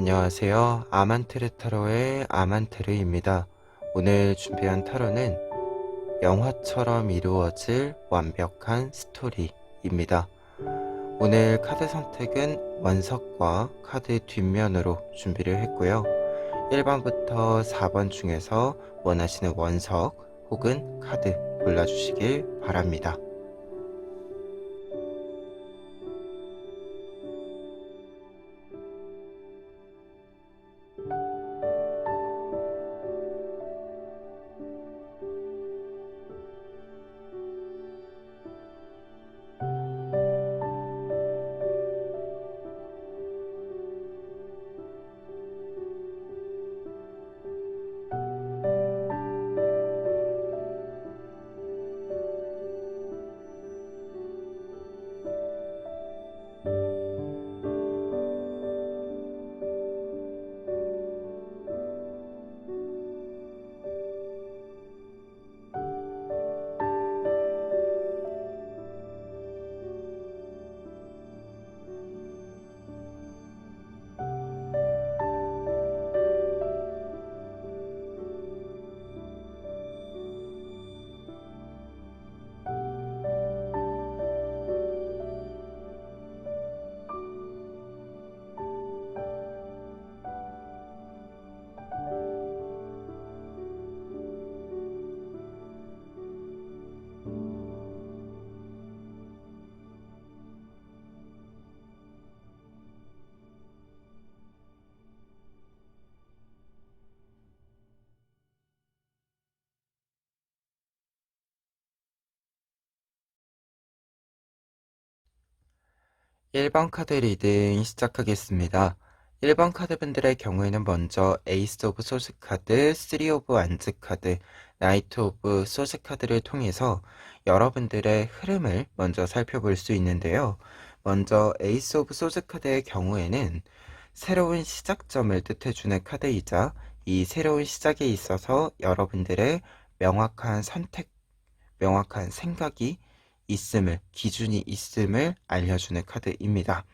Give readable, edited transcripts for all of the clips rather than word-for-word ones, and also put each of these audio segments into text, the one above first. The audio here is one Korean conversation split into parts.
안녕하세요. 아만테르 타로의 아만테르입니다. 오늘 준비한 타로는 영화처럼 이루어질 완벽한 스토리입니다. 오늘 카드 선택은 원석과 카드 뒷면으로 준비를 했고요. 1번부터 4번 중에서 원하시는 원석 혹은 카드 골라주시길 바랍니다. 1번 카드 리딩 시작하겠습니다. 1번 카드분들의 경우에는 먼저 에이스 오브 소스 카드, 3 오브 완즈 카드, 나이트 오브 소스 카드를 통해서 여러분들의 흐름을 먼저 살펴볼 수 있는데요. 먼저 에이스 오브 소스 카드의 경우에는 새로운 시작점을 뜻해주는 카드이자 이 새로운 시작에 있어서 여러분들의 명확한 선택, 명확한 생각이 기준이 있음을 알려주는 카드입니다.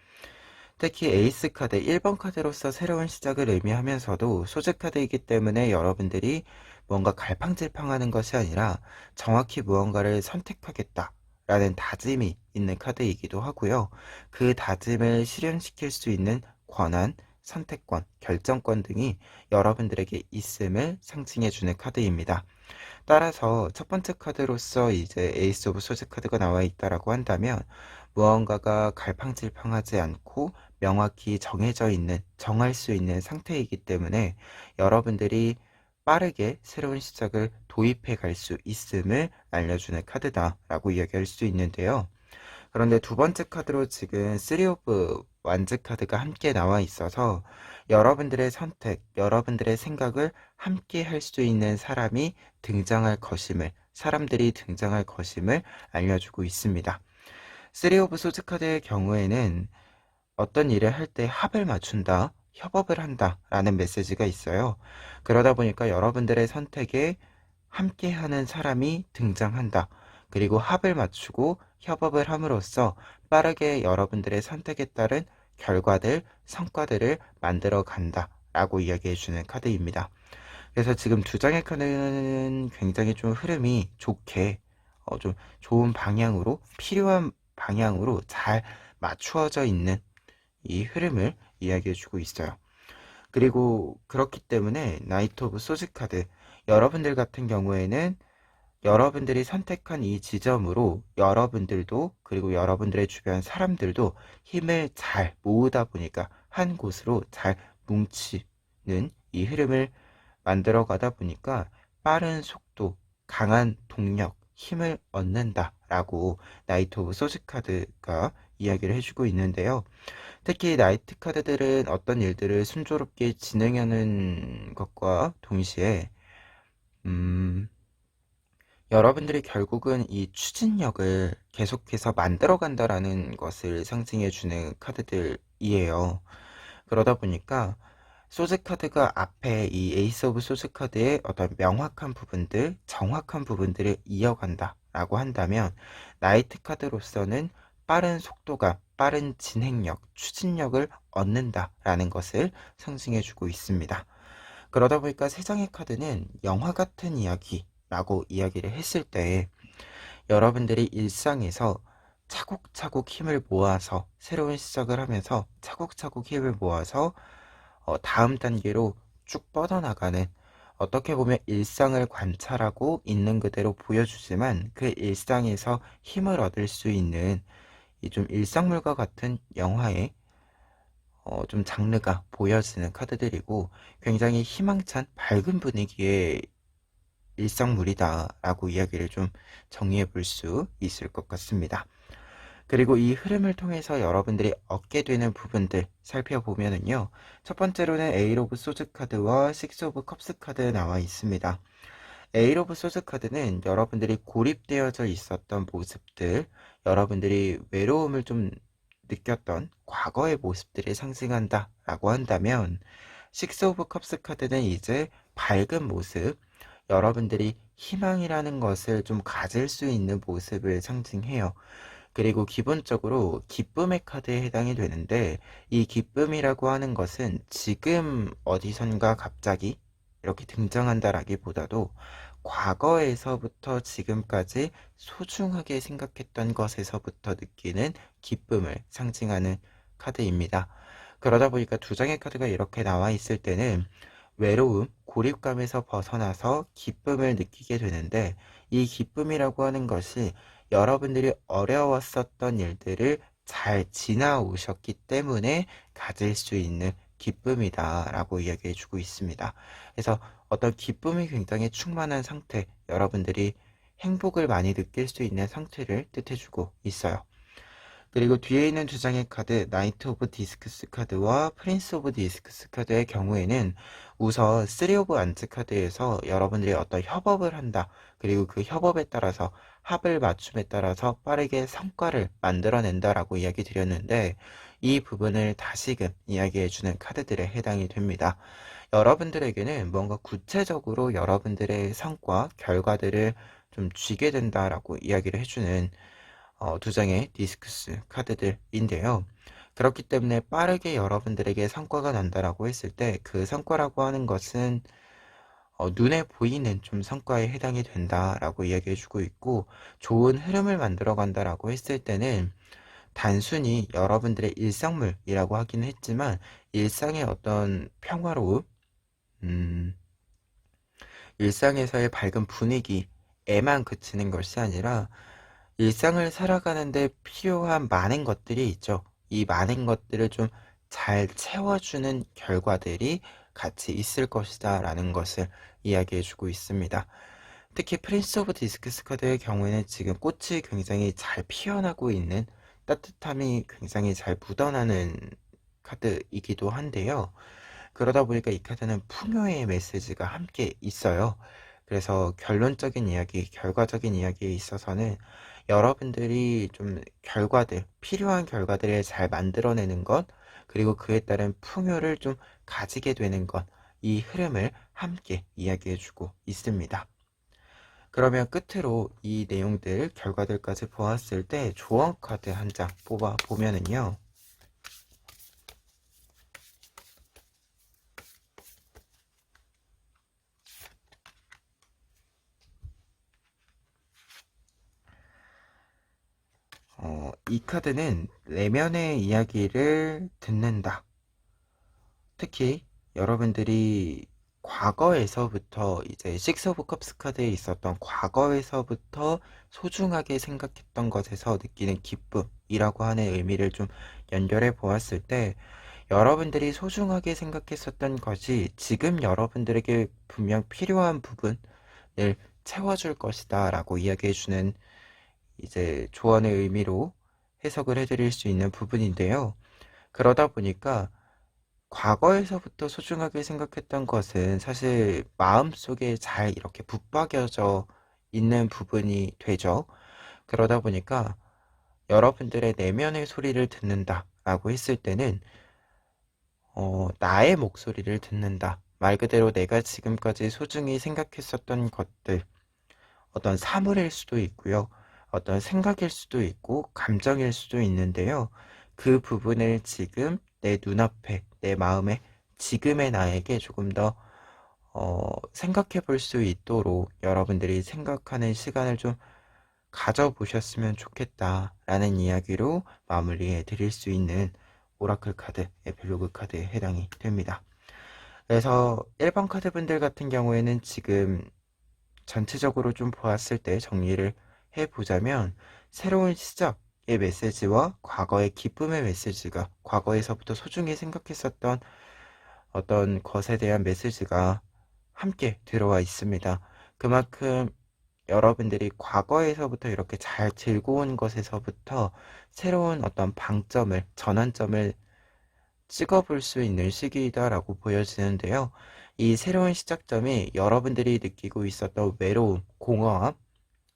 특히 에이스 카드, 1번 카드로서 새로운 시작을 의미하면서도 소재 카드이기 때문에 여러분들이 뭔가 갈팡질팡하는 것이 아니라 정확히 무언가를 선택하겠다 라는 다짐이 있는 카드이기도 하고요. 그 다짐을 실현시킬 수 있는 권한, 선택권, 결정권 등이 여러분들에게 있음을 상징해주는 카드입니다. 따라서 첫 번째 카드로서 이제 에이스 오브 소드 카드가 나와 있다라고 한다면 무언가가 갈팡질팡하지 않고 명확히 정해져 있는, 정할 수 있는 상태이기 때문에 여러분들이 빠르게 새로운 시작을 도입해 갈 수 있음을 알려주는 카드다라고 이야기할 수 있는데요. 그런데 두 번째 카드로 지금 3 오브 완즈 카드가 함께 나와 있어서 여러분들의 선택, 여러분들의 생각을 함께 할 수 있는 사람들이 등장할 것임을 알려주고 있습니다. 3 오브 소드 카드의 경우에는 어떤 일을 할 때 합을 맞춘다, 협업을 한다 라는 메시지가 있어요. 그러다 보니까 여러분들의 선택에 함께하는 사람이 등장한다. 그리고 합을 맞추고 협업을 함으로써 빠르게 여러분들의 선택에 따른 결과들, 성과들을 만들어 간다 라고 이야기해 주는 카드입니다. 그래서 지금 두 장의 카드는 굉장히 좀 흐름이 좋게, 좀 좋은 방향으로, 필요한 방향으로 잘 맞추어져 있는 이 흐름을 이야기해 주고 있어요. 그리고 그렇기 때문에 나이트 오브 소즈 카드, 여러분들 같은 경우에는 여러분들이 선택한 이 지점으로 여러분들도 그리고 여러분들의 주변 사람들도 힘을 잘 모으다 보니까 한 곳으로 잘 뭉치는 이 흐름을 만들어 가다 보니까 빠른 속도, 강한 동력, 힘을 얻는다 라고 나이트 오브 소즈 카드가 이야기를 해주고 있는데요. 특히 나이트 카드들은 어떤 일들을 순조롭게 진행하는 것과 동시에 여러분들이 결국은 이 추진력을 계속해서 만들어 간다라는 것을 상징해 주는 카드들이에요. 그러다 보니까 소즈 카드가 앞에 이 에이스 오브 소즈 카드의 어떤 명확한 부분들, 정확한 부분들을 이어간다 라고 한다면 나이트 카드로서는 빠른 속도감, 빠른 진행력, 추진력을 얻는다라는 것을 상징해주고 있습니다. 그러다 보니까 세 장의 카드는 영화 같은 이야기라고 이야기를 했을 때 여러분들이 일상에서 차곡차곡 힘을 모아서 새로운 시작을 하면서 차곡차곡 힘을 모아서 다음 단계로 쭉 뻗어나가는, 어떻게 보면 일상을 관찰하고 있는 그대로 보여주지만 그 일상에서 힘을 얻을 수 있는 이 좀 일상물과 같은 영화의 좀 장르가 보여지는 카드들이고, 굉장히 희망찬 밝은 분위기의 일상물이다라고 이야기를 좀 정리해 볼 수 있을 것 같습니다. 그리고 이 흐름을 통해서 여러분들이 얻게 되는 부분들 살펴보면은요, 첫 번째로는 에잇 오브 소즈 카드와 식스 오브 컵스 카드 나와 있습니다. 에잇 오브 소즈 카드는 여러분들이 고립되어져 있었던 모습들, 여러분들이 외로움을 좀 느꼈던 과거의 모습들을 상징한다 라고 한다면, 식스 오브 컵스 카드는 이제 밝은 모습, 여러분들이 희망이라는 것을 좀 가질 수 있는 모습을 상징해요. 그리고 기본적으로 기쁨의 카드에 해당이 되는데, 이 기쁨이라고 하는 것은 지금 어디선가 갑자기 이렇게 등장한다라기보다도 과거에서부터 지금까지 소중하게 생각했던 것에서부터 느끼는 기쁨을 상징하는 카드입니다. 그러다 보니까 두 장의 카드가 이렇게 나와 있을 때는 외로움, 고립감에서 벗어나서 기쁨을 느끼게 되는데, 이 기쁨이라고 하는 것이 여러분들이 어려웠었던 일들을 잘 지나오셨기 때문에 가질 수 있는 기쁨이다 라고 이야기해 주고 있습니다. 그래서 어떤 기쁨이 굉장히 충만한 상태, 여러분들이 행복을 많이 느낄 수 있는 상태를 뜻해 주고 있어요. 그리고 뒤에 있는 두 장의 카드, 나이트 오브 디스크스 카드와 프린스 오브 디스크스 카드의 경우에는 우선 쓰리 오브 안츠 카드에서 여러분들이 어떤 협업을 한다, 그리고 그 협업에 따라서 합을 맞춤에 따라서 빠르게 성과를 만들어낸다 라고 이야기 드렸는데, 이 부분을 다시금 이야기해주는 카드들에 해당이 됩니다. 여러분들에게는 뭔가 구체적으로 여러분들의 성과, 결과들을 좀 쥐게 된다라고 이야기를 해주는 두 장의 디스크스 카드들인데요. 그렇기 때문에 빠르게 여러분들에게 성과가 난다라고 했을 때 그 성과라고 하는 것은 눈에 보이는 좀 성과에 해당이 된다라고 이야기해주고 있고, 좋은 흐름을 만들어 간다라고 했을 때는 단순히 여러분들의 일상물이라고 하기는 했지만 일상의 어떤 평화로움, 음, 일상에서의 밝은 분위기에만 그치는 것이 아니라 일상을 살아가는데 필요한 많은 것들이 있죠. 이 많은 것들을 좀 잘 채워주는 결과들이 같이 있을 것이다 라는 것을 이야기해주고 있습니다. 특히 프린스 오브 디스크스 카드의 경우에는 지금 꽃이 굉장히 잘 피어나고 있는, 따뜻함이 굉장히 잘 묻어나는 카드이기도 한데요. 그러다 보니까 이 카드는 풍요의 메시지가 함께 있어요. 그래서 결론적인 이야기, 결과적인 이야기에 있어서는 여러분들이 좀 결과들, 필요한 결과들을 잘 만들어내는 것, 그리고 그에 따른 풍요를 좀 가지게 되는 것, 이 흐름을 함께 이야기해주고 있습니다. 그러면 끝으로 이 내용들, 결과들까지 보았을 때 조언 카드 한 장 뽑아 보면은요. 이 카드는 내면의 이야기를 듣는다. 특히 여러분들이 과거에서부터 이제 식스 오브 컵스 카드에 있었던 과거에서부터 소중하게 생각했던 것에서 느끼는 기쁨이라고 하는 의미를 좀 연결해 보았을 때, 여러분들이 소중하게 생각했었던 것이 지금 여러분들에게 분명 필요한 부분을 채워줄 것이다 라고 이야기해주는 이제 조언의 의미로 해석을 해드릴 수 있는 부분인데요. 그러다 보니까 과거에서부터 소중하게 생각했던 것은 사실 마음속에 잘 이렇게 붙박여져 있는 부분이 되죠. 그러다 보니까 여러분들의 내면의 소리를 듣는다 라고 했을 때는 나의 목소리를 듣는다. 말 그대로 내가 지금까지 소중히 생각했었던 것들, 어떤 사물일 수도 있고요. 어떤 생각일 수도 있고 감정일 수도 있는데요. 그 부분을 지금 내 눈앞에, 내 마음에, 지금의 나에게 조금 더 생각해 볼 수 있도록 여러분들이 생각하는 시간을 좀 가져보셨으면 좋겠다라는 이야기로 마무리해 드릴 수 있는 오라클 카드, 에필로그 카드에 해당이 됩니다. 그래서 1번 카드 분들 같은 경우에는 지금 전체적으로 좀 보았을 때 정리를 해보자면 새로운 시작의 메시지와 과거의 기쁨의 메시지가 과거에서부터 소중히 생각했었던 어떤 것에 대한 메시지가 함께 들어와 있습니다. 그만큼 여러분들이 과거에서부터 이렇게 잘 즐거운 것에서부터 새로운 어떤 방점을, 전환점을 찍어볼 수 있는 시기이다라고 보여지는데요. 이 새로운 시작점이 여러분들이 느끼고 있었던 외로움, 공허함,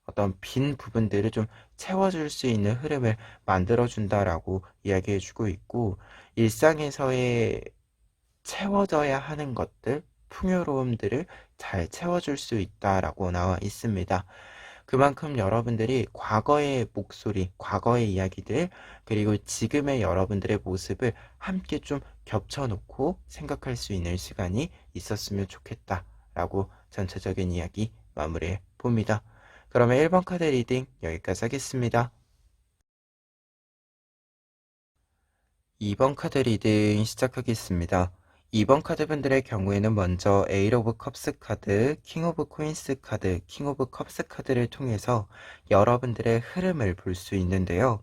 어떤 빈 부분들을 좀 채워줄 수 있는 흐름을 만들어준다라고 이야기해주고 있고, 일상에서의 채워져야 하는 것들, 풍요로움들을 잘 채워줄 수 있다라고 나와 있습니다. 그만큼 여러분들이 과거의 목소리, 과거의 이야기들, 그리고 지금의 여러분들의 모습을 함께 좀 겹쳐놓고 생각할 수 있는 시간이 있었으면 좋겠다라고 전체적인 이야기 마무리해 봅니다. 그러면 1번 카드 리딩 여기까지 하겠습니다. 2번 카드 리딩 시작하겠습니다. 2번 카드 분들의 경우에는 먼저 에잇 오브 컵스 카드, 킹 오브 코인스 카드, 킹 오브 컵스 카드를 통해서 여러분들의 흐름을 볼 수 있는데요.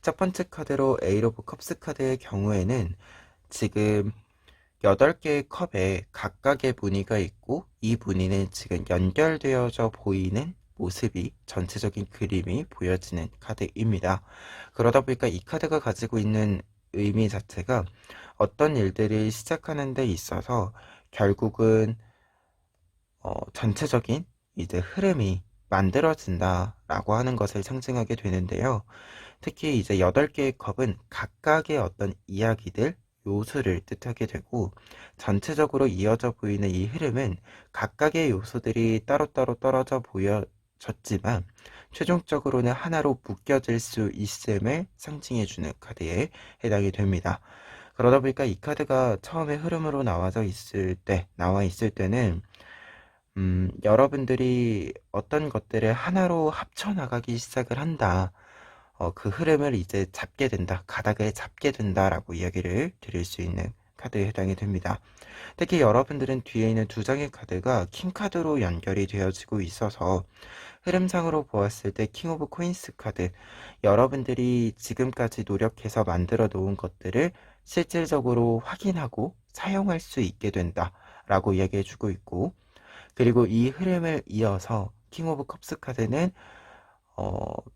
첫 번째 카드로 에잇 오브 컵스 카드의 경우에는 지금 8개의 컵에 각각의 무늬가 있고 이 무늬는 지금 연결되어져 보이는 모습이 전체적인 그림이 보여지는 카드입니다. 그러다 보니까 이 카드가 가지고 있는 의미 자체가 어떤 일들을 시작하는 데 있어서 결국은 전체적인 이제 흐름이 만들어진다라고 하는 것을 상징하게 되는데요. 특히 이제 8개의 컵은 각각의 어떤 이야기들, 요소를 뜻하게 되고 전체적으로 이어져 보이는 이 흐름은 각각의 요소들이 따로따로 떨어져 보여졌지만 최종적으로는 하나로 묶여질 수 있음을 상징해주는 카드에 해당이 됩니다. 그러다 보니까 이 카드가 처음에 흐름으로 나와 있을 때는 여러분들이 어떤 것들을 하나로 합쳐 나가기 시작을 한다. 그 흐름을 이제 잡게 된다, 가닥을 잡게 된다라고 이야기를 드릴 수 있는 카드에 해당이 됩니다. 특히 여러분들은 뒤에 있는 두 장의 카드가 킹 카드로 연결이 되어지고 있어서 흐름상으로 보았을 때 킹 오브 코인스 카드, 여러분들이 지금까지 노력해서 만들어 놓은 것들을 실질적으로 확인하고 사용할 수 있게 된다라고 이야기해 주고 있고, 그리고 이 흐름을 이어서 킹 오브 컵스 카드는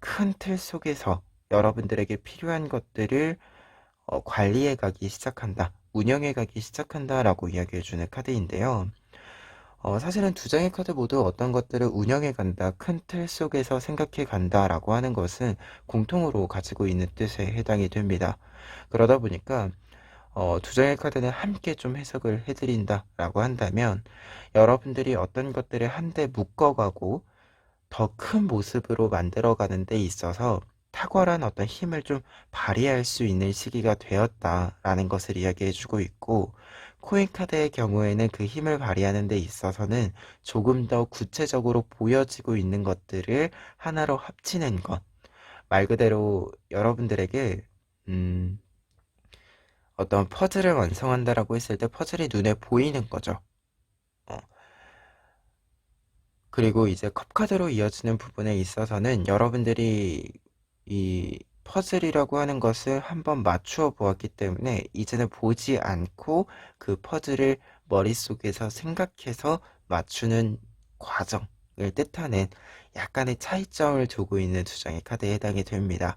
큰 틀 속에서 여러분들에게 필요한 것들을 관리해 가기 시작한다, 운영해 가기 시작한다라고 이야기해 주는 카드인데요. 사실은 두 장의 카드 모두 어떤 것들을 운영해 간다, 큰 틀 속에서 생각해 간다라고 하는 것은 공통으로 가지고 있는 뜻에 해당이 됩니다. 그러다 보니까 두 장의 카드는 함께 좀 해석을 해드린다라고 한다면 여러분들이 어떤 것들을 한데 묶어가고 더 큰 모습으로 만들어가는 데 있어서 탁월한 어떤 힘을 좀 발휘할 수 있는 시기가 되었다라는 것을 이야기해주고 있고, 코인 카드의 경우에는 그 힘을 발휘하는 데 있어서는 조금 더 구체적으로 보여지고 있는 것들을 하나로 합치는 것, 말 그대로 여러분들에게 어떤 퍼즐을 완성한다라고 했을 때 퍼즐이 눈에 보이는 거죠. 그리고 이제 컵카드로 이어지는 부분에 있어서는 여러분들이 이 퍼즐이라고 하는 것을 한번 맞추어 보았기 때문에 이제는 보지 않고 그 퍼즐을 머릿속에서 생각해서 맞추는 과정을 뜻하는 약간의 차이점을 두고 있는 두 장의 카드에 해당이 됩니다.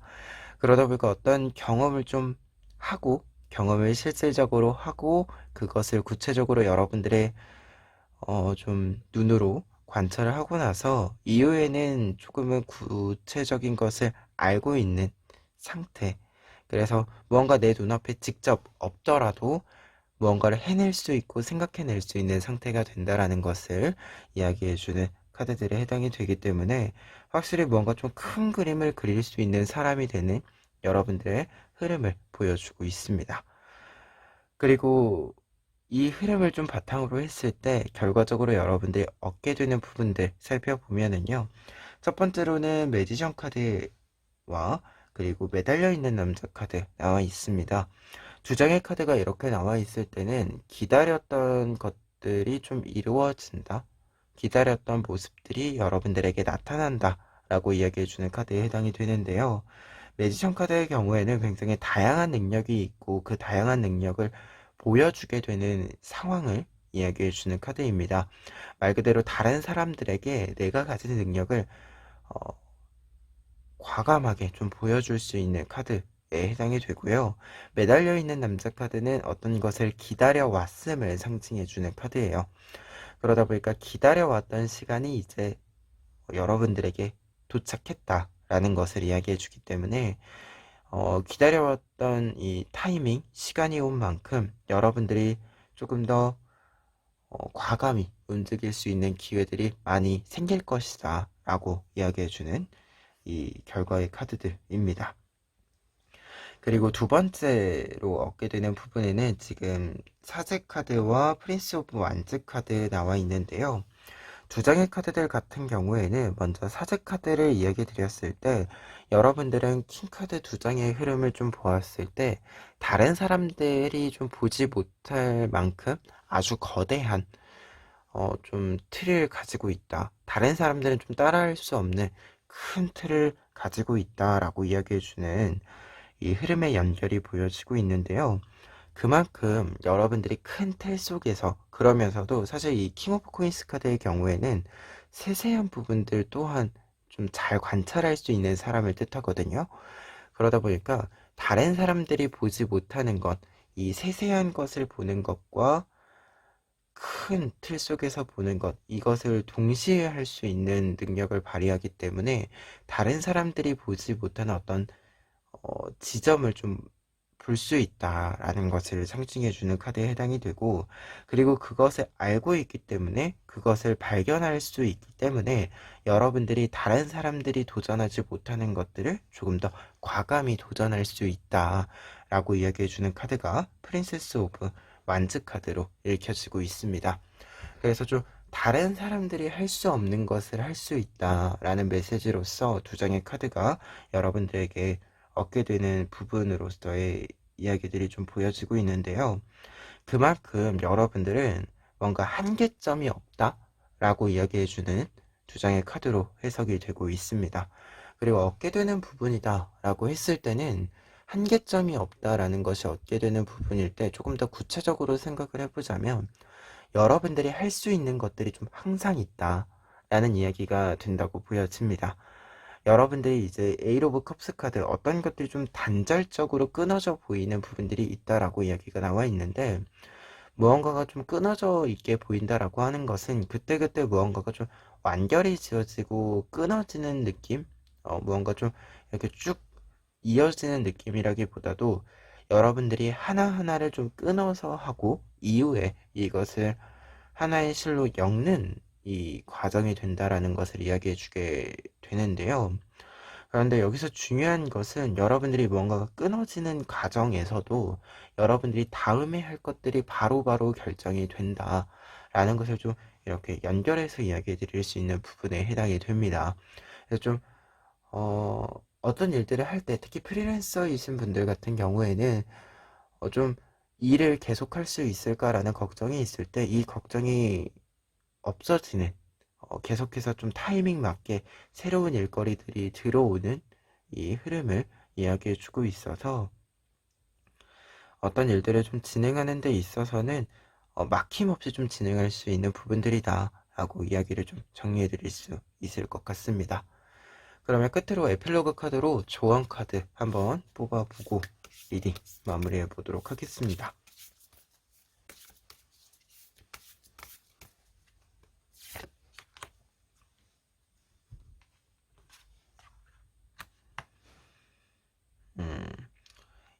그러다 보니까 어떤 경험을 좀 하고, 경험을 실질적으로 하고 그것을 구체적으로 여러분들의 좀 눈으로 관찰을 하고 나서 이후에는 조금은 구체적인 것을 알고 있는 상태. 그래서 무언가 내 눈앞에 직접 없더라도 무언가를 해낼 수 있고 생각해낼 수 있는 상태가 된다라는 것을 이야기해주는 카드들에 해당이 되기 때문에 확실히 무언가 좀 큰 그림을 그릴 수 있는 사람이 되는 여러분들의 흐름을 보여주고 있습니다. 그리고 이 흐름을 좀 바탕으로 했을 때 결과적으로 여러분들이 얻게 되는 부분들 살펴보면은요. 첫 번째로는 매지션 카드와 그리고 매달려 있는 남자 카드 나와 있습니다. 두 장의 카드가 이렇게 나와 있을 때는 기다렸던 것들이 좀 이루어진다. 기다렸던 모습들이 여러분들에게 나타난다. 라고 이야기해주는 카드에 해당이 되는데요. 매지션 카드의 경우에는 굉장히 다양한 능력이 있고 그 다양한 능력을 보여주게 되는 상황을 이야기해주는 카드입니다. 말 그대로 다른 사람들에게 내가 가진 능력을 과감하게 좀 보여줄 수 있는 카드에 해당이 되고요. 매달려 있는 남자 카드는 어떤 것을 기다려왔음을 상징해주는 카드예요. 그러다 보니까 기다려왔던 시간이 이제 여러분들에게 도착했다라는 것을 이야기해 주기 때문에 기다려왔던 이 타이밍, 시간이 온 만큼 여러분들이 조금 더 과감히 움직일 수 있는 기회들이 많이 생길 것이다 라고 이야기해 주는 이 결과의 카드들입니다. 그리고 두 번째로 얻게 되는 부분에는 지금 사제 카드와 프린스 오브 완즈 카드 나와 있는데요. 두 장의 카드들 같은 경우에는 먼저 사제 카드를 이야기 드렸을 때 여러분들은 킹 카드 두 장의 흐름을 좀 보았을 때 다른 사람들이 좀 보지 못할 만큼 아주 거대한 좀 틀을 가지고 있다. 다른 사람들은 좀 따라할 수 없는 큰 틀을 가지고 있다라고 이야기해주는 이 흐름의 연결이 보여지고 있는데요. 그만큼 여러분들이 큰 틀 속에서 그러면서도 사실 이 킹 오브 코인스 카드의 경우에는 세세한 부분들 또한 좀 잘 관찰할 수 있는 사람을 뜻하거든요. 그러다 보니까 다른 사람들이 보지 못하는 것, 이 세세한 것을 보는 것과 큰 틀 속에서 보는 것, 이것을 동시에 할 수 있는 능력을 발휘하기 때문에 다른 사람들이 보지 못하는 어떤 지점을 좀 볼 수 있다라는 것을 상징해주는 카드에 해당이 되고, 그리고 그것을 알고 있기 때문에 그것을 발견할 수 있기 때문에 여러분들이 다른 사람들이 도전하지 못하는 것들을 조금 더 과감히 도전할 수 있다라고 이야기해주는 카드가 프린세스 오브 완즈 카드로 읽혀지고 있습니다. 그래서 좀 다른 사람들이 할 수 없는 것을 할 수 있다라는 메시지로서 두 장의 카드가 여러분들에게 얻게 되는 부분으로서의 이야기들이 좀 보여지고 있는데요. 그만큼 여러분들은 뭔가 한계점이 없다라고 이야기해주는 두 장의 카드로 해석이 되고 있습니다. 그리고 얻게 되는 부분이다라고 했을 때는 한계점이 없다라는 것이 얻게 되는 부분일 때 조금 더 구체적으로 생각을 해보자면 여러분들이 할 수 있는 것들이 좀 항상 있다라는 이야기가 된다고 보여집니다. 여러분들이 이제 에이트 오브 컵스 카드 어떤 것들이 좀 단절적으로 끊어져 보이는 부분들이 있다라고 이야기가 나와 있는데 무언가가 좀 끊어져 있게 보인다라고 하는 것은 그때그때 무언가가 좀 완결이 지어지고 끊어지는 느낌? 무언가 좀 이렇게 쭉 이어지는 느낌이라기보다도 여러분들이 하나하나를 좀 끊어서 하고 이후에 이것을 하나의 실로 엮는 이 과정이 된다라는 것을 이야기해 주게 되는데요. 그런데 여기서 중요한 것은 여러분들이 뭔가가 끊어지는 과정에서도 여러분들이 다음에 할 것들이 바로바로 결정이 된다라는 것을 좀 이렇게 연결해서 이야기해 드릴 수 있는 부분에 해당이 됩니다. 그래서 좀 어떤 일들을 할 때 특히 프리랜서이신 분들 같은 경우에는 좀 일을 계속할 수 있을까라는 걱정이 있을 때 이 걱정이 없어지는 계속해서 좀 타이밍 맞게 새로운 일거리들이 들어오는 이 흐름을 이야기해 주고 있어서 어떤 일들을 좀 진행하는 데 있어서는 막힘없이 좀 진행할 수 있는 부분들이다 라고 이야기를 좀 정리해 드릴 수 있을 것 같습니다. 그러면 끝으로 에필로그 카드로 조언 카드 한번 뽑아보고 리딩 마무리해 보도록 하겠습니다.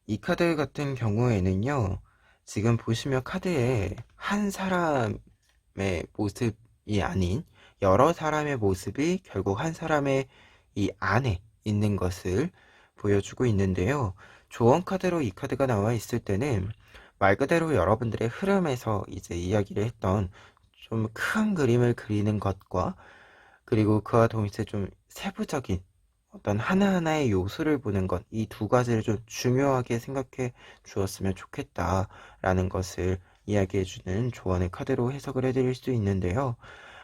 이 카드 같은 경우에는요, 지금 보시면 카드에 한 사람의 모습이 아닌 여러 사람의 모습이 결국 한 사람의 이 안에 있는 것을 보여주고 있는데요. 조언 카드로 이 카드가 나와 있을 때는 말 그대로 여러분들의 흐름에서 이제 이야기를 했던 좀 큰 그림을 그리는 것과 그리고 그와 동시에 좀 세부적인 어떤 하나하나의 요소를 보는 것, 이 두 가지를 좀 중요하게 생각해 주었으면 좋겠다라는 것을 이야기해주는 조언의 카드로 해석을 해드릴 수 있는데요.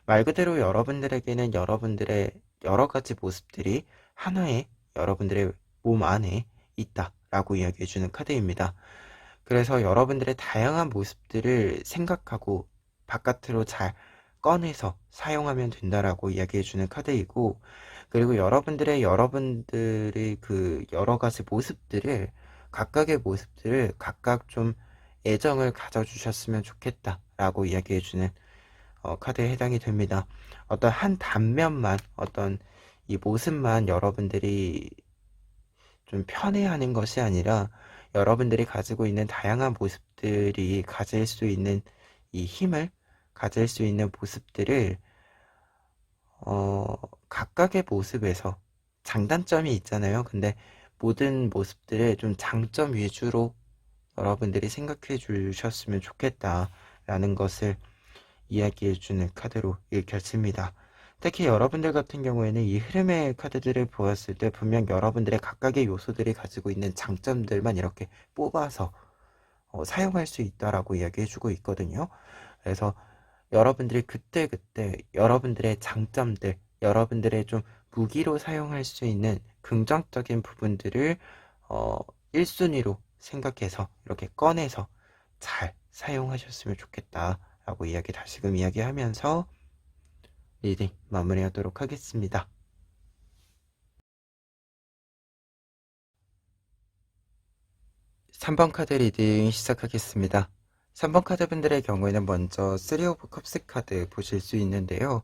말 그대로 여러분들에게는 여러분들의 여러 가지 모습들이 하나의 여러분들의 몸 안에 있다라고 이야기해주는 카드입니다. 그래서 여러분들의 다양한 모습들을 생각하고 바깥으로 잘 꺼내서 사용하면 된다라고 이야기해주는 카드이고, 그리고 여러분들의 그 여러 가지 모습들을, 각각의 모습들을 각각 좀 애정을 가져주셨으면 좋겠다라고 이야기해주는 카드에 해당이 됩니다. 어떤 한 단면만, 어떤 이 모습만 여러분들이 좀 편애하는 것이 아니라 여러분들이 가지고 있는 다양한 모습들이 가질 수 있는 이 힘을 가질 수 있는 모습들을 각각의 모습에서 장단점이 있잖아요. 근데 모든 모습들을 좀 장점 위주로 여러분들이 생각해 주셨으면 좋겠다라는 것을 이야기해주는 카드로 읽혀집니다. 특히 여러분들 같은 경우에는 이 흐름의 카드들을 보았을 때 분명 여러분들의 각각의 요소들이 가지고 있는 장점들만 이렇게 뽑아서 사용할 수 있다라고 이야기해주고 있거든요. 그래서 여러분들이 그때그때 여러분들의 장점들, 여러분들의 좀 무기로 사용할 수 있는 긍정적인 부분들을 1순위로 생각해서 이렇게 꺼내서 잘 사용하셨으면 좋겠다라고 다시금 이야기하면서 리딩 마무리하도록 하겠습니다. 3번 카드 리딩 시작하겠습니다. 3번 카드 분들의 경우에는 먼저 3 오브 컵스 카드 보실 수 있는데요.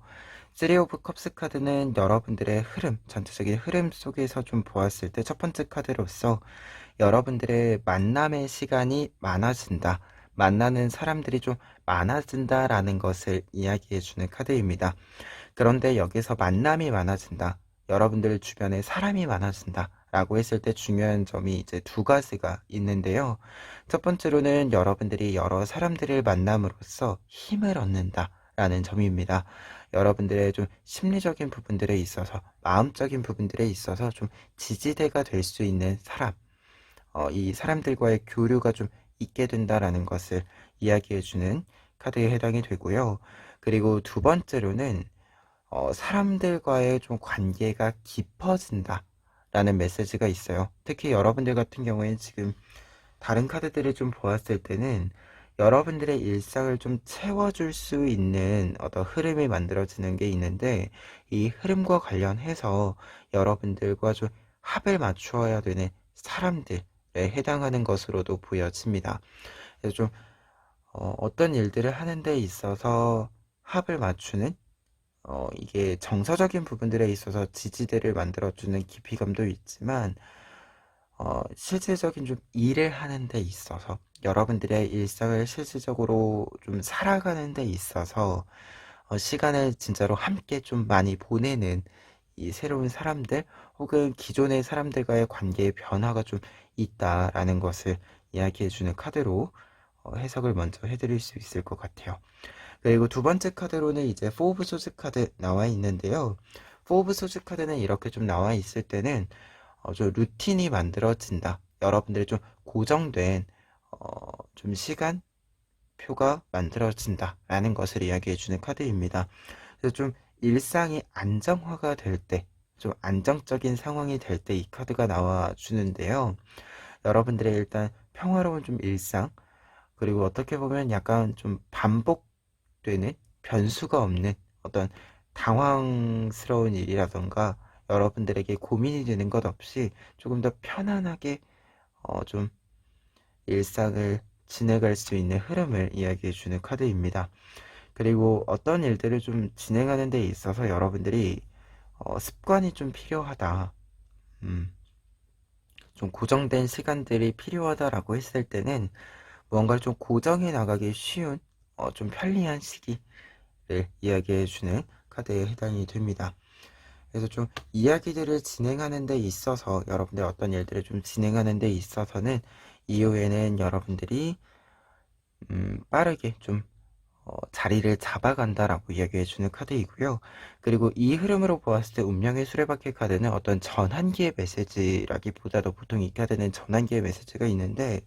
3 오브 컵스 카드는 여러분들의 흐름, 전체적인 흐름 속에서 좀 보았을 때 첫 번째 카드로서 여러분들의 만남의 시간이 많아진다. 만나는 사람들이 좀 많아진다라는 것을 이야기해주는 카드입니다. 그런데 여기서 만남이 많아진다. 여러분들 주변에 사람이 많아진다. 라고 했을 때 중요한 점이 이제 두 가지가 있는데요. 첫 번째로는 여러분들이 여러 사람들을 만남으로써 힘을 얻는다. 라는 점입니다. 여러분들의 좀 심리적인 부분들에 있어서, 마음적인 부분들에 있어서 좀 지지대가 될 수 있는 사람, 이 사람들과의 교류가 좀 있게 된다라는 것을 이야기해주는 카드에 해당이 되고요. 그리고 두 번째로는 사람들과의 좀 관계가 깊어진다 라는 메시지가 있어요. 특히 여러분들 같은 경우에 지금 다른 카드들을 좀 보았을 때는 여러분들의 일상을 좀 채워줄 수 있는 어떤 흐름이 만들어지는 게 있는데, 이 흐름과 관련해서 여러분들과 좀 합을 맞추어야 되는 사람들에 해당하는 것으로도 보여집니다. 그래서 좀 어떤 일들을 하는 데 있어서 합을 맞추는 이게 정서적인 부분들에 있어서 지지대를 만들어주는 깊이감도 있지만, 실질적인 좀 일을 하는 데 있어서, 여러분들의 일상을 실질적으로 좀 살아가는 데 있어서, 시간을 진짜로 함께 좀 많이 보내는 이 새로운 사람들, 혹은 기존의 사람들과의 관계의 변화가 좀 있다라는 것을 이야기해주는 카드로 해석을 먼저 해드릴 수 있을 것 같아요. 그리고 두 번째 카드로는 이제 4 오브 소즈 카드 나와 있는데요. 4 오브 소즈 카드는 이렇게 좀 나와 있을 때는 좀 루틴이 만들어진다. 여러분들이 좀 고정된 좀 시간표가 만들어진다 라는 것을 이야기해 주는 카드입니다. 그래서 좀 일상이 안정화가 될 때, 좀 안정적인 상황이 될 때 이 카드가 나와 주는데요. 여러분들의 일단 평화로운 좀 일상, 그리고 어떻게 보면 약간 좀 반복되는 변수가 없는 어떤 당황스러운 일이라던가 여러분들에게 고민이 되는 것 없이 조금 더 편안하게 좀 일상을 지내갈 수 있는 흐름을 이야기해 주는 카드입니다. 그리고 어떤 일들을 좀 진행하는 데 있어서 여러분들이 습관이 좀 필요하다. 좀 고정된 시간들이 필요하다라고 했을 때는 무언가를 좀 고정해 나가기 쉬운 좀 편리한 시기를 이야기해 주는 카드에 해당이 됩니다. 그래서 좀 이야기들을 진행하는 데 있어서 여러분들 어떤 일들을 좀 진행하는 데 있어서는 이후에는 여러분들이 빠르게 좀 자리를 잡아간다라고 이야기해주는 카드이고요. 그리고 이 흐름으로 보았을 때 운명의 수레바퀴 카드는 어떤 전환기의 메시지라기보다도 보통 이 카드는 전환기의 메시지가 있는데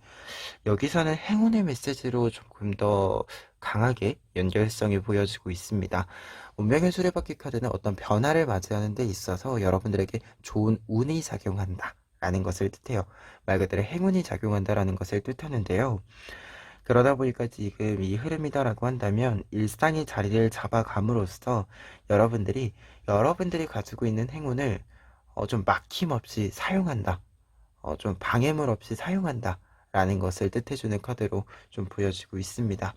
여기서는 행운의 메시지로 조금 더 강하게 연결성이 보여지고 있습니다. 운명의 수레바퀴 카드는 어떤 변화를 맞이하는 데 있어서 여러분들에게 좋은 운이 작용한다 라는 것을 뜻해요. 말 그대로 행운이 작용한다라는 것을 뜻하는데요. 그러다 보니까 지금 이 흐름이다라고 한다면 일상의 자리를 잡아감으로써 여러분들이 가지고 있는 행운을 좀 막힘없이 사용한다. 좀 방해물 없이 사용한다. 라는 것을 뜻해주는 카드로 좀 보여지고 있습니다.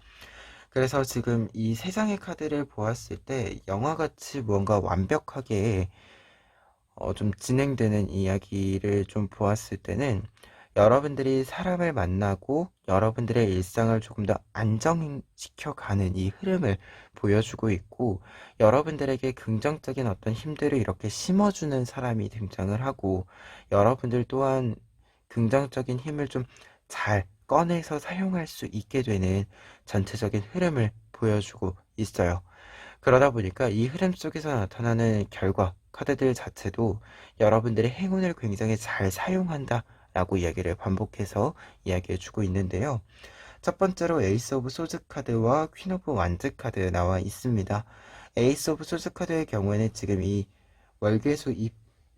그래서 지금 이 세 장의 카드를 보았을 때 영화같이 무언가 완벽하게 좀 진행되는 이야기를 좀 보았을 때는 여러분들이 사람을 만나고 여러분들의 일상을 조금 더 안정시켜가는 이 흐름을 보여주고 있고 여러분들에게 긍정적인 어떤 힘들을 이렇게 심어주는 사람이 등장을 하고 여러분들 또한 긍정적인 힘을 좀 잘 꺼내서 사용할 수 있게 되는 전체적인 흐름을 보여주고 있어요. 그러다 보니까 이 흐름 속에서 나타나는 결과, 카드들 자체도 여러분들의 행운을 굉장히 잘 사용한다 라고 이야기를 반복해서 이야기해주고 있는데요. 첫 번째로 에이스 오브 소드 카드와 퀸 오브 완즈 카드 나와 있습니다. 에이스 오브 소드 카드의 경우에는 지금 이 월계수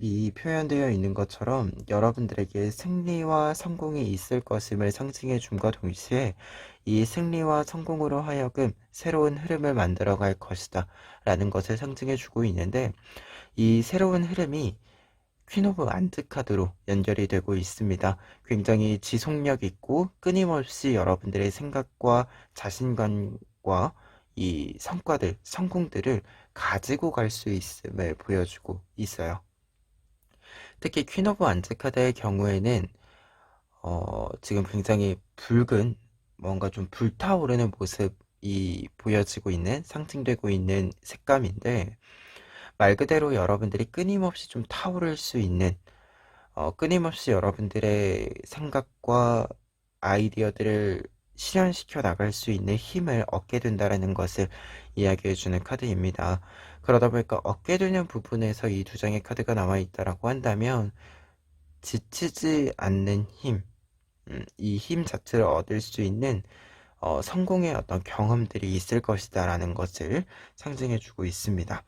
이 표현되어 있는 것처럼 여러분들에게 승리와 성공이 있을 것임을 상징해 줌과 동시에 이 승리와 성공으로 하여금 새로운 흐름을 만들어 갈 것이다 라는 것을 상징해 주고 있는데 이 새로운 흐름이 퀸 오브 안트 카드로 연결이 되고 있습니다. 굉장히 지속력 있고 끊임없이 여러분들의 생각과 자신감과 이 성과들, 성공들을 가지고 갈 수 있음을 보여주고 있어요. 특히 퀸 오브 안트 카드의 경우에는 지금 굉장히 붉은 뭔가 좀 불타오르는 모습이 보여지고 있는 상징되고 있는 색감인데 말 그대로 여러분들이 끊임없이 좀 타오를 수 있는 끊임없이 여러분들의 생각과 아이디어들을 실현시켜 나갈 수 있는 힘을 얻게 된다는 것을 이야기해 주는 카드입니다. 그러다 보니까 얻게 되는 부분에서 이 두 장의 카드가 나와 있다라고 한다면 지치지 않는 힘, 이 힘 자체를 얻을 수 있는 성공의 어떤 경험들이 있을 것이다라는 것을 상징해 주고 있습니다.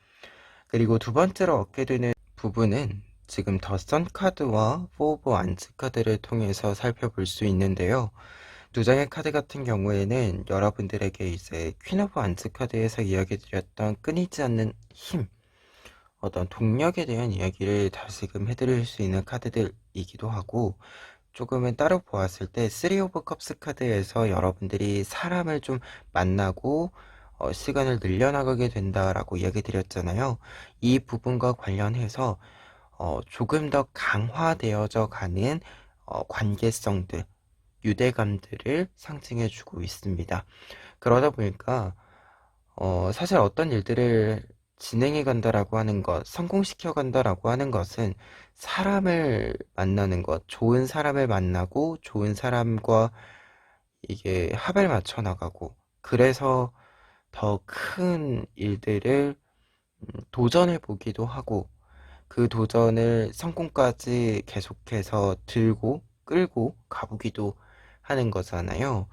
그리고 두 번째로 얻게 되는 부분은 지금 더 선 카드와 포 오브 완즈 카드를 통해서 살펴볼 수 있는데요. 두 장의 카드 같은 경우에는 여러분들에게 이제 퀸 오브 완즈 카드에서 이야기 드렸던 끊이지 않는 힘, 어떤 동력에 대한 이야기를 다시금 해드릴 수 있는 카드들이기도 하고 조금은 따로 보았을 때 쓰리 오브 컵스 카드에서 여러분들이 사람을 좀 만나고 시간을 늘려나가게 된다라고 이야기 드렸잖아요. 이 부분과 관련해서 조금 더 강화되어져 가는 관계성들, 유대감들을 상징해 주고 있습니다. 그러다 보니까 사실 어떤 일들을 진행해 간다라고 하는 것, 성공시켜 간다라고 하는 것은 사람을 만나는 것, 좋은 사람을 만나고 좋은 사람과 이게 합을 맞춰 나가고 그래서 더 큰 일들을 도전해 보기도 하고 그 도전을 성공까지 계속해서 들고 끌고 가보기도 하는 거잖아요.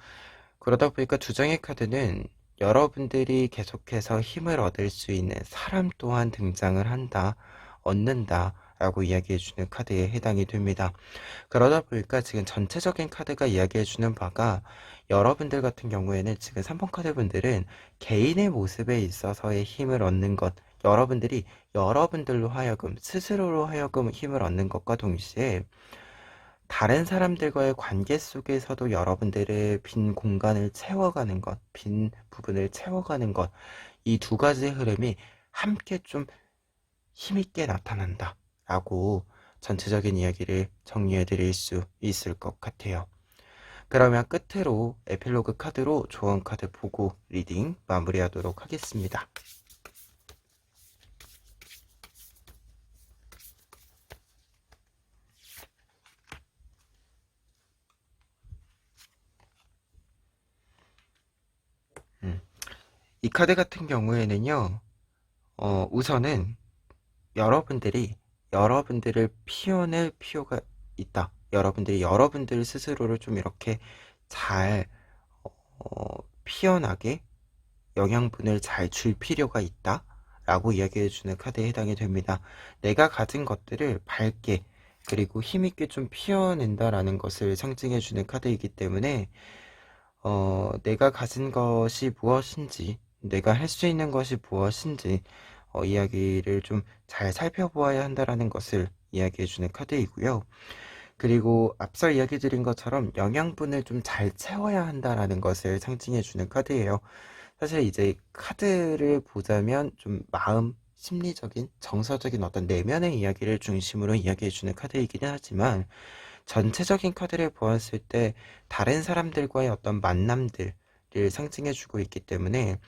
그러다 보니까 두 장의 카드는 여러분들이 계속해서 힘을 얻을 수 있는 사람 또한 등장을 한다, 얻는다 라고 이야기해주는 카드에 해당이 됩니다. 그러다 보니까 지금 전체적인 카드가 이야기해주는 바가 여러분들 같은 경우에는 지금 3번 카드 분들은 개인의 모습에 있어서의 힘을 얻는 것, 여러분들이 여러분들로 하여금 스스로로 하여금 힘을 얻는 것과 동시에 다른 사람들과의 관계 속에서도 여러분들의 빈 공간을 채워가는 것, 빈 부분을 채워가는 것, 이 두 가지 흐름이 함께 좀 힘있게 나타난다 라고 전체적인 이야기를 정리해 드릴 수 있을 것 같아요. 그러면 끝으로 에필로그 카드로 조언 카드 보고 리딩 마무리하도록 하겠습니다. 카드 같은 경우에는요, 우선은 여러분들이 여러분들을 피워낼 필요가 있다. 여러분들이 여러분들 스스로를 좀 이렇게 잘 피어나게 영양분을 잘 줄 필요가 있다. 라고 이야기해주는 카드에 해당이 됩니다. 내가 가진 것들을 밝게 그리고 힘있게 좀 피워낸다라는 것을 상징해주는 카드이기 때문에 내가 가진 것이 무엇인지, 내가 할 수 있는 것이 무엇인지 이야기를 좀 잘 살펴보아야 한다라는 것을 이야기해주는 카드이고요. 그리고 앞서 이야기 드린 것처럼 영양분을 좀 잘 채워야 한다라는 것을 상징해주는 카드예요. 사실 이제 카드를 보자면 좀 마음, 심리적인, 정서적인 어떤 내면의 이야기를 중심으로 이야기해주는 카드이기는 하지만 전체적인 카드를 보았을 때 다른 사람들과의 어떤 만남들을 상징해주고 있기 때문에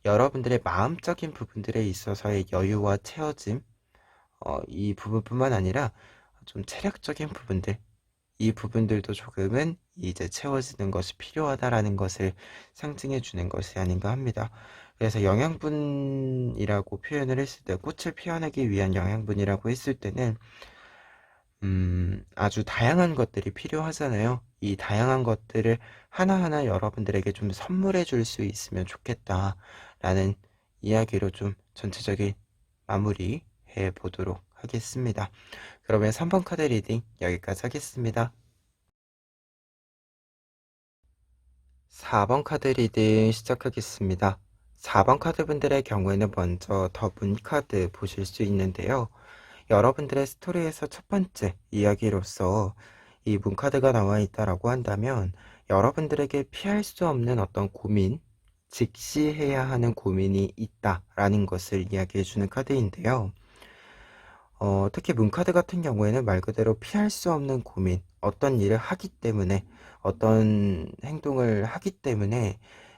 여러분들의 마음적인 부분들에 있어서의 여유와 채워짐, 이 부분뿐만 아니라 좀 체력적인 부분들, 이 부분들도 조금은 이제 채워지는 것이 필요하다라는 것을 상징해 주는 것이 아닌가 합니다. 그래서 영양분이라고 표현을 했을 때, 꽃을 피워내기 위한 영양분이라고 했을 때는 아주 다양한 것들이 필요하잖아요. 이 다양한 것들을 하나하나 여러분들에게 좀 선물해 줄 수 있으면 좋겠다라는 이야기로 좀 전체적인 마무리 해 보도록 하겠습니다. 그러면 3번 카드 리딩 여기까지 하겠습니다. 4번 카드 리딩 시작하겠습니다. 4번 카드 분들의 경우에는 먼저 더 문 카드 보실 수 있는데요. 여러분들의 스토리에서 첫 번째 이야기로서 이 문카드가 나와 있다라고 한다면 여러분들에게 피할 수 없는 어떤 고민, 직시해야 하는 고민이 있다라는 것을 이야기해 주는 카드인데요. 특히 문카드 같은 경우에는 말 그대로 피할 수 없는 고민, 어떤 일을 하기 때문에, 어떤 행동을 하기 때문에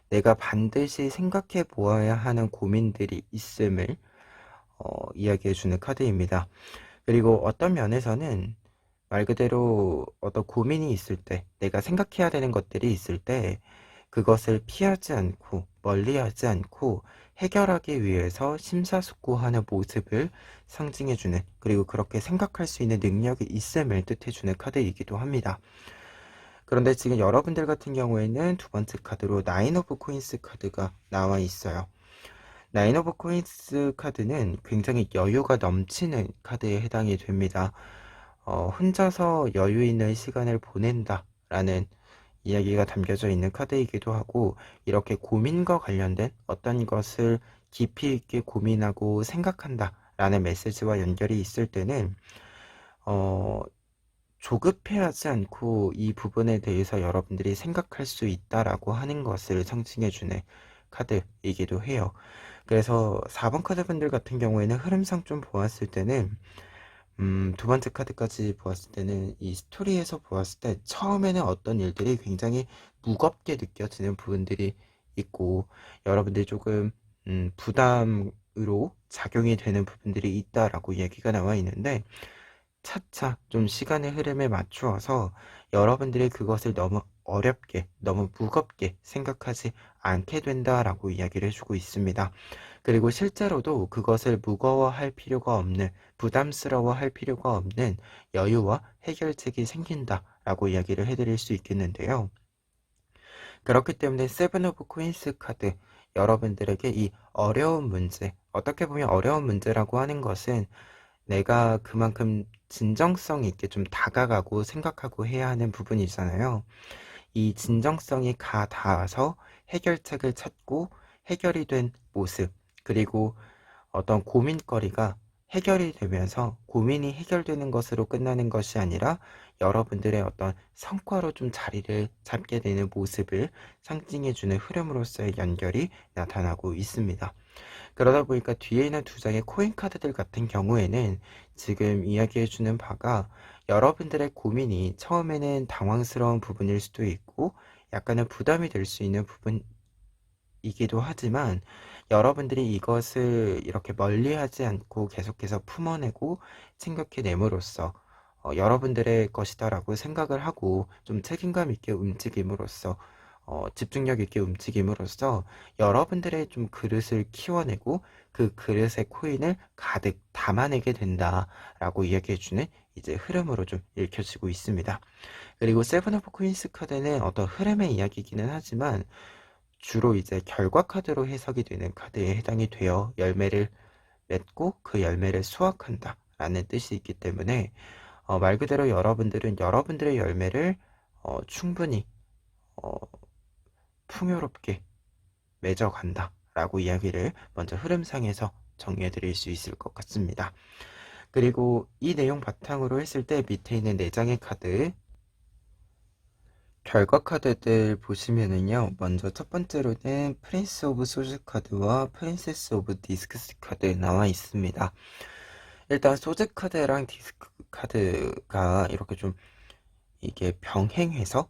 내가 반드시 생각해 보아야 하는 고민들이 있음을 이야기해 주는 카드입니다. 그리고 어떤 면에서는 말 그대로 어떤 고민이 있을 때, 내가 생각해야 되는 것들이 있을 때, 그것을 피하지 않고, 멀리하지 않고, 해결하기 위해서 심사숙고하는 모습을 상징해주는, 그리고 그렇게 생각할 수 있는 능력이 있음을 뜻해주는 카드이기도 합니다. 그런데 지금 여러분들 같은 경우에는 두 번째 카드로 나인 오브 코인스 카드가 나와 있어요. 나인 오브 코인스 카드는 굉장히 여유가 넘치는 카드에 해당이 됩니다. 혼자서 여유 있는 시간을 보낸다 라는 이야기가 담겨져 있는 카드이기도 하고, 이렇게 고민과 관련된 어떤 것을 깊이 있게 고민하고 생각한다 라는 메시지와 연결이 있을 때는 조급해하지 않고 이 부분에 대해서 여러분들이 생각할 수 있다라고 하는 것을 상징해주는 카드이기도 해요. 그래서 4번 카드 분들 같은 경우에는 흐름상 좀 보았을 때는 두 번째 카드까지 보았을 때는 이 스토리에서 보았을 때 처음에는 어떤 일들이 굉장히 무겁게 느껴지는 부분들이 있고 여러분들이 조금 부담으로 작용이 되는 부분들이 있다라고 얘기가 나와 있는데 차차 좀 시간의 흐름에 맞추어서 여러분들이 그것을 너무 어렵게, 너무 무겁게 생각하지 않게 된다라고 이야기를 해주고 있습니다. 그리고 실제로도 그것을 무거워할 필요가 없는, 부담스러워할 필요가 없는 여유와 해결책이 생긴다라고 이야기를 해드릴 수 있겠는데요. 그렇기 때문에 세븐 오브 코인스 카드, 여러분들에게 이 어려운 문제, 어떻게 보면 어려운 문제라고 하는 것은 내가 그만큼 진정성 있게 좀 다가가고 생각하고 해야 하는 부분이잖아요. 이 진정성이 닿아서 해결책을 찾고 해결이 된 모습, 그리고 어떤 고민거리가 해결이 되면서 고민이 해결되는 것으로 끝나는 것이 아니라 여러분들의 어떤 성과로 좀 자리를 잡게 되는 모습을 상징해주는 흐름으로서의 연결이 나타나고 있습니다. 그러다 보니까 뒤에 있는 두 장의 코인 카드들 같은 경우에는 지금 이야기해주는 바가 여러분들의 고민이 처음에는 당황스러운 부분일 수도 있고 약간은 부담이 될 수 있는 부분이기도 하지만 여러분들이 이것을 이렇게 멀리하지 않고 계속해서 품어내고 생각해냄으로써 여러분들의 것이다라고 생각을 하고 좀 책임감 있게 움직임으로써 집중력 있게 움직임으로써 여러분들의 좀 그릇을 키워내고 그 그릇에 코인을 가득 담아내게 된다라고 이야기해주는 이제 흐름으로 좀 읽혀지고 있습니다. 그리고 세븐 오브 코인스 카드는 어떤 흐름의 이야기이기는 하지만 주로 이제 결과 카드로 해석이 되는 카드에 해당이 되어 열매를 맺고 그 열매를 수확한다 라는 뜻이 있기 때문에 말 그대로 여러분들은 여러분들의 열매를 충분히 어, 풍요롭게 맺어간다 라고 이야기를 먼저 흐름상에서 정리해 드릴 수 있을 것 같습니다. 그리고 이 내용 바탕으로 했을 때 밑에 있는 4장의 카드 결과 카드들 보시면은요, 먼저 첫 번째로는 프린스 오브 소즈 카드와 프린세스 오브 디스크스 카드 나와 있습니다. 일단 소즈 카드랑 디스크 카드가 이렇게 좀 이게 병행해서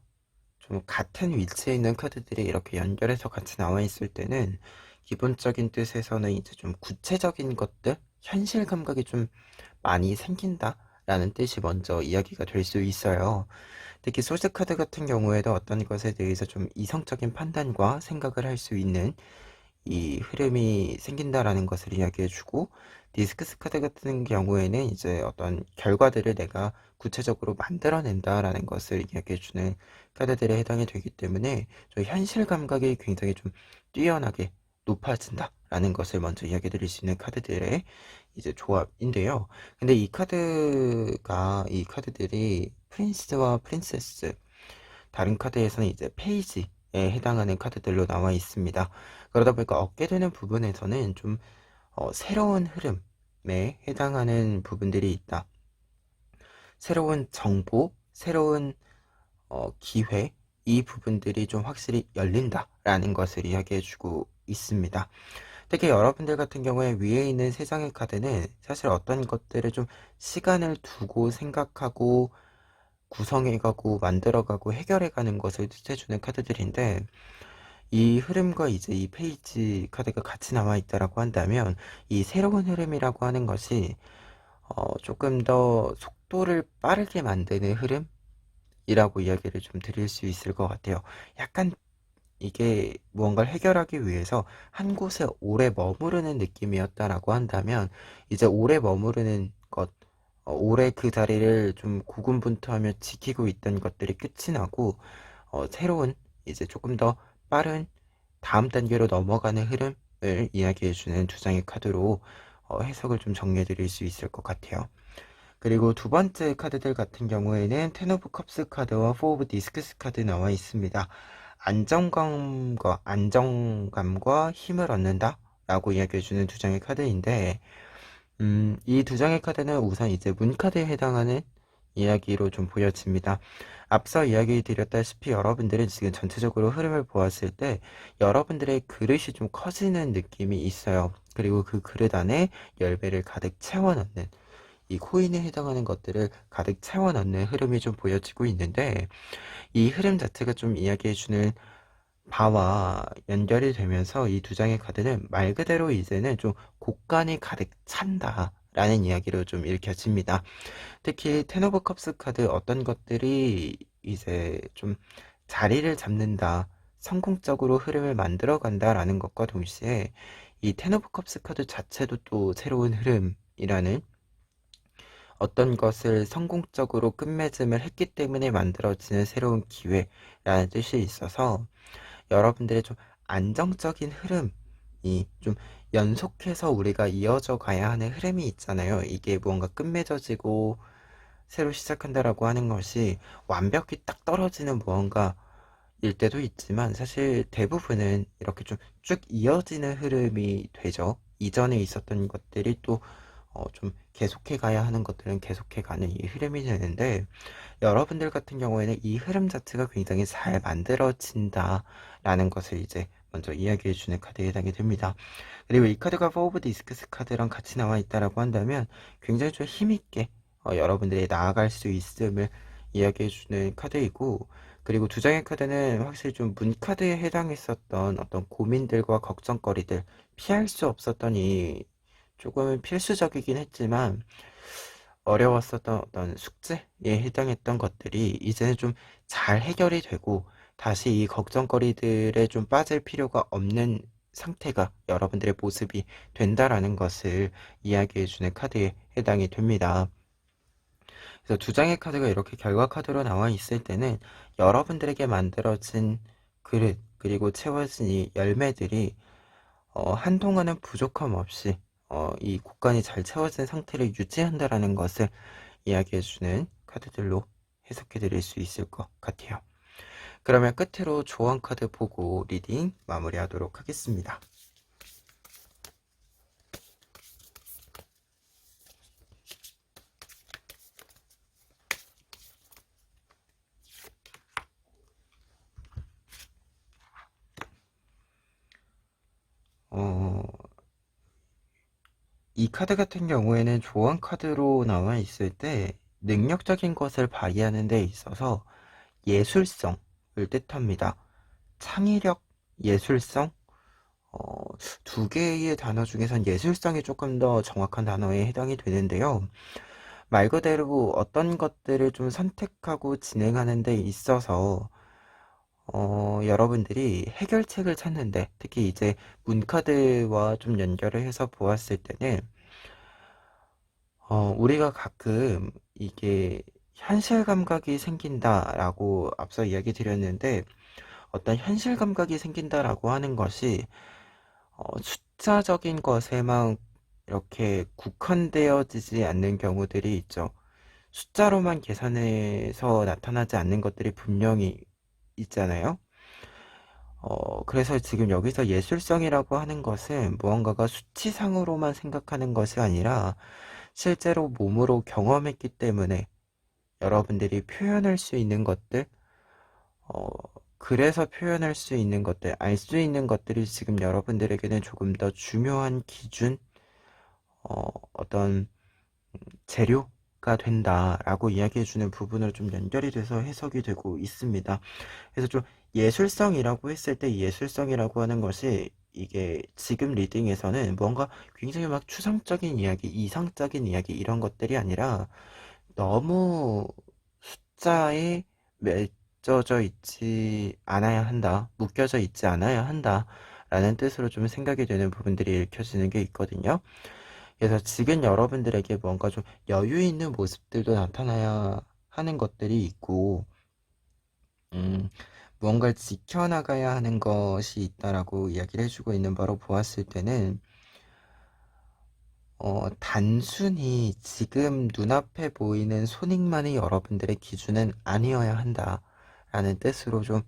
좀 같은 위치에 있는 카드들이 이렇게 연결해서 같이 나와 있을 때는 기본적인 뜻에서는 이제 좀 구체적인 것들, 현실 감각이 좀 많이 생긴다라는 뜻이 먼저 이야기가 될 수 있어요. 특히 소스카드 같은 경우에도 어떤 것에 대해서 좀 이성적인 판단과 생각을 할 수 있는 이 흐름이 생긴다라는 것을 이야기해주고, 디스크스 카드 같은 경우에는 이제 어떤 결과들을 내가 구체적으로 만들어낸다라는 것을 이야기해주는 카드들에 해당이 되기 때문에 저 현실 감각이 굉장히 좀 뛰어나게 높아진다라는 것을 먼저 이야기 드릴 수 있는 카드들의 이제 조합인데요. 근데 이 카드들이 프린스와 프린세스, 다른 카드에서는 이제 페이지에 해당하는 카드들로 나와 있습니다. 그러다 보니까 얻게 되는 부분에서는 좀 새로운 흐름에 해당하는 부분들이 있다. 새로운 정보, 새로운 기회, 이 부분들이 좀 확실히 열린다라는 것을 이야기해주고 있습니다. 특히 여러분들 같은 경우에 위에 있는 3장의 카드는 사실 어떤 것들을 좀 시간을 두고 생각하고 구성해가고 만들어가고 해결해가는 것을 뜻해주는 카드들인데, 이 흐름과 이제 이 페이지 카드가 같이 나와 있다라고 한다면 이 새로운 흐름이라고 하는 것이 조금 더 속도를 빠르게 만드는 흐름이라고 이야기를 좀 드릴 수 있을 것 같아요. 약간 이게 무언가를 해결하기 위해서 한 곳에 오래 머무르는 느낌이었다라고 한다면 이제 오래 머무르는 것, 오래 그 자리를 좀 고군분투하며 지키고 있던 것들이 끝이 나고 새로운 이제 조금 더 빠른 다음 단계로 넘어가는 흐름을 이야기해주는 2장의 카드로 해석을 좀 정리해 드릴 수 있을 것 같아요. 그리고 두 번째 카드들 같은 경우에는 텐 오브 컵스 카드와 포 오브 디스크스 카드 나와 있습니다. 안정감과 힘을 얻는다 라고 이야기해주는 2장의 카드인데, 이 2장의 카드는 우선 이제 문카드에 해당하는 이야기로 좀 보여집니다. 앞서 이야기 드렸다시피 여러분들은 지금 전체적으로 흐름을 보았을 때 여러분들의 그릇이 좀 커지는 느낌이 있어요. 그리고 그 그릇 안에 열매를 가득 채워 넣는 이 코인에 해당하는 것들을 가득 채워 넣는 흐름이 좀 보여지고 있는데, 이 흐름 자체가 좀 이야기해주는 바와 연결이 되면서 이 2장의 카드는 말 그대로 이제는 좀 곡간이 가득 찬다 라는 이야기로 좀 읽혀집니다. 특히 텐 오브 컵스 카드 어떤 것들이 이제 좀 자리를 잡는다, 성공적으로 흐름을 만들어 간다라는 것과 동시에 이 텐 오브 컵스 카드 자체도 또 새로운 흐름이라는, 어떤 것을 성공적으로 끝맺음을 했기 때문에 만들어지는 새로운 기회라는 뜻이 있어서 여러분들의 좀 안정적인 흐름이 좀 연속해서 우리가 이어져 가야 하는 흐름이 있잖아요. 이게 무언가 끝맺어지고 새로 시작한다라고 하는 것이 완벽히 딱 떨어지는 무언가일 때도 있지만 사실 대부분은 이렇게 좀 쭉 이어지는 흐름이 되죠. 이전에 있었던 것들이 또 좀 계속해 가야 하는 것들은 계속해 가는 이 흐름이 되는데, 여러분들 같은 경우에는 이 흐름 자체가 굉장히 잘 만들어진다라는 것을 이제 먼저 이야기해 주는 카드에 해당이 됩니다. 그리고 이 카드가 포 오브 디스크스 카드랑 같이 나와 있다라고 한다면 굉장히 좀 힘있게 여러분들이 나아갈 수 있음을 이야기해 주는 카드이고, 그리고 2장의 카드는 확실히 좀 문카드에 해당했었던 어떤 고민들과 걱정거리들, 피할 수 없었던 이 조금은 필수적이긴 했지만 어려웠었던 어떤 숙제에 해당했던 것들이 이제는 좀 잘 해결이 되고 다시 이 걱정거리들에 좀 빠질 필요가 없는 상태가 여러분들의 모습이 된다라는 것을 이야기해주는 카드에 해당이 됩니다. 그래서 두 장의 카드가 이렇게 결과 카드로 나와 있을 때는 여러분들에게 만들어진 그릇 그리고 채워진 이 열매들이 한동안은 부족함 없이 이 곳간이 잘 채워진 상태를 유지한다라는 것을 이야기해주는 카드들로 해석해 드릴 수 있을 것 같아요. 그러면 끝으로 조언 카드 보고 리딩 마무리하도록 하겠습니다. 이 카드 같은 경우에는 조언 카드로 나와 있을 때 능력적인 것을 발휘하는 데 있어서 예술성을 뜻합니다. 창의력, 예술성, 두 개의 단어 중에선 예술성이 조금 더 정확한 단어에 해당이 되는데요. 말 그대로 어떤 것들을 좀 선택하고 진행하는 데 있어서 여러분들이 해결책을 찾는데, 특히 이제 문카드와 좀 연결을 해서 보았을 때는 우리가 가끔 이게 현실 감각이 생긴다라고 앞서 이야기 드렸는데, 어떤 현실 감각이 생긴다라고 하는 것이 숫자적인 것에만 이렇게 국한되어지지 않는 경우들이 있죠. 숫자로만 계산해서 나타나지 않는 것들이 분명히 있잖아요. 그래서 지금 여기서 예술성이라고 하는 것은 무언가가 수치상으로만 생각하는 것이 아니라 실제로 몸으로 경험했기 때문에 여러분들이 표현할 수 있는 것들, 어, 그래서 표현할 수 있는 것들, 알 수 있는 것들이 지금 여러분들에게는 조금 더 중요한 기준, 어떤 재료가 된다라고 이야기해주는 부분으로 좀 연결이 돼서 해석이 되고 있습니다. 그래서 좀 예술성이라고 했을 때 예술성이라고 하는 것이 이게 지금 리딩에서는 뭔가 굉장히 막 추상적인 이야기, 이상적인 이야기 이런 것들이 아니라 너무 숫자에 맺혀져 있지 않아야 한다, 묶여져 있지 않아야 한다 라는 뜻으로 좀 생각이 되는 부분들이 읽혀지는 게 있거든요. 그래서 지금 여러분들에게 뭔가 좀 여유 있는 모습들도 나타나야 하는 것들이 있고, 음, 무언가를 지켜나가야 하는 것이 있다라고 이야기를 해주고 있는 바로 보았을 때는, 단순히 지금 눈앞에 보이는 손익만이 여러분들의 기준은 아니어야 한다라는 뜻으로 좀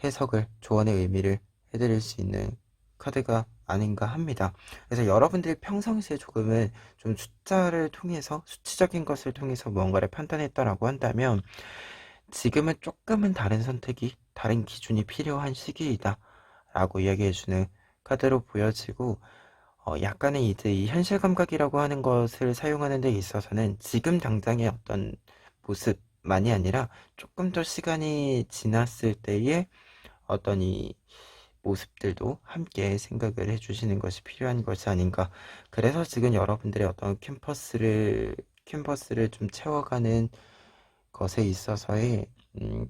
해석을, 조언의 의미를 해드릴 수 있는 카드가 아닌가 합니다. 그래서 여러분들이 평상시에 조금은 좀 숫자를 통해서, 수치적인 것을 통해서 무언가를 판단했다라고 한다면 지금은 조금은 다른 선택이, 다른 기준이 필요한 시기이다 라고 이야기해주는 카드로 보여지고, 약간의 이제 이 현실 감각이라고 하는 것을 사용하는 데 있어서는 지금 당장의 어떤 모습만이 아니라 조금 더 시간이 지났을 때의 어떤 이 모습들도 함께 생각을 해주시는 것이 필요한 것이 아닌가. 그래서 지금 여러분들의 어떤 캔버스를 좀 채워가는 것에 있어서의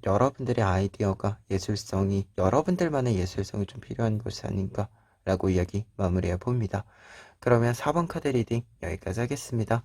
여러분들의 아이디어가, 예술성이, 여러분들만의 예술성이 좀 필요한 것이 아닌가라고 이야기 마무리해 봅니다. 그러면 4번 카드 리딩 여기까지 하겠습니다.